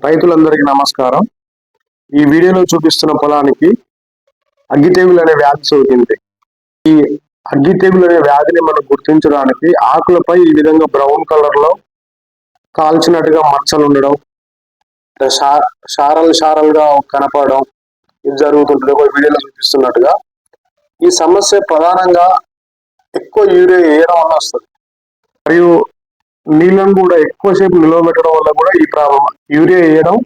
రైతులందరికీ నమస్కారం. ఈ వీడియోలో చూపిస్తున్న పొలానికి అగ్గి తెగులు అనే వ్యాధి సోకింది. ఈ అగ్గి తెగులు అనే వ్యాధిని మనం గుర్తించడానికి ఆకులపై ఈ విధంగా బ్రౌన్ కలర్ లో కాల్చినట్టుగా మచ్చలు ఉండడం, షారలుగా కనపడడం ఇది జరుగుతుంటుంది. ఒక వీడియోలో చూపిస్తున్నట్టుగా ఈ సమస్య ప్రధానంగా ఎక్కువ యూరియా వేయడం వల్ల వస్తుంది. మరియు నీళ్ళను కూడా ఎక్కువసేపు నిల్వ పెట్టడం వల్ల కూడా ఈ ప్రాబ్లం, యూరియా వేయడం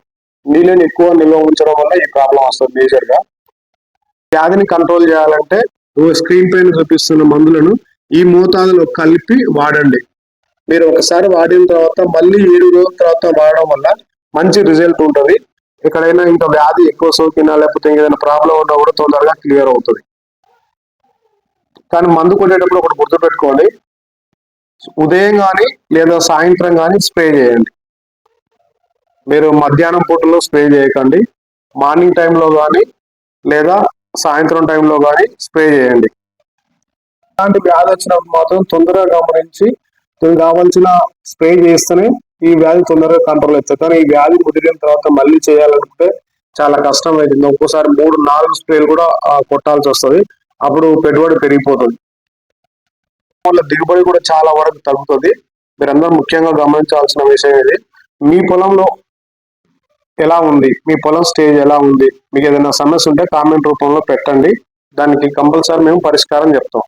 నీళ్ళని ఎక్కువ నిల్వ ఉంచడం వల్ల ఈ ప్రాబ్లం వస్తుంది. మేజర్ గా వ్యాధిని కంట్రోల్ చేయాలంటే స్క్రీన్ పైన చూపిస్తున్న మందులను ఈ మోతాదులో కలిపి వాడండి. మీరు ఒకసారి వాడిన తర్వాత మళ్ళీ 7 రోజుల తర్వాత వాడడం వల్ల మంచి రిజల్ట్ ఉంటుంది. ఎక్కడైనా ఇంకా వ్యాధి ఎక్కువ సోకినా లేకపోతే ఏదైనా ప్రాబ్లం ఉన్నా కూడా తొందరగా క్లియర్ అవుతుంది. కానీ మందు కొట్టేటప్పుడు ఒకటి గుర్తుపెట్టుకోండి, ఉదయం కానీ లేదా సాయంత్రం కానీ స్ప్రే చేయండి. మీరు మధ్యాహ్నం పూటలో స్ప్రే చేయకండి. మార్నింగ్ టైంలో కానీ లేదా సాయంత్రం టైంలో కానీ స్ప్రే చేయండి. ఇలాంటి వ్యాధి వచ్చినప్పుడు మాత్రం తొందరగా గమనించి కావాల్సిన స్ప్రే చేస్తేనే ఈ వ్యాధి తొందరగా కంట్రోల్ అవుతుంది. కానీ ఈ వ్యాధి ముదిరిన తర్వాత మళ్ళీ చేయాలనుకుంటే చాలా కష్టం అవుతుంది. ఒక్కోసారి 3-4 స్ప్రేలు కూడా కొట్టాల్సి వస్తుంది. అప్పుడు పెట్టుబడి పెరిగిపోతుంది. వల్ల దిగుబడి కూడా చాలా వరకు తగ్గుతుంది. మీరందరూ ముఖ్యంగా గమనించాల్సిన విషయం ఇది. మీ పొలంలో ఎలా ఉంది, మీ పొలం స్టేజ్ ఎలా ఉంది, మీకు ఏదైనా సమస్య ఉంటే కామెంట్ రూపంలో పెట్టండి. దానికి కంపల్సరీ మేము పరిష్కారం చెప్తాం.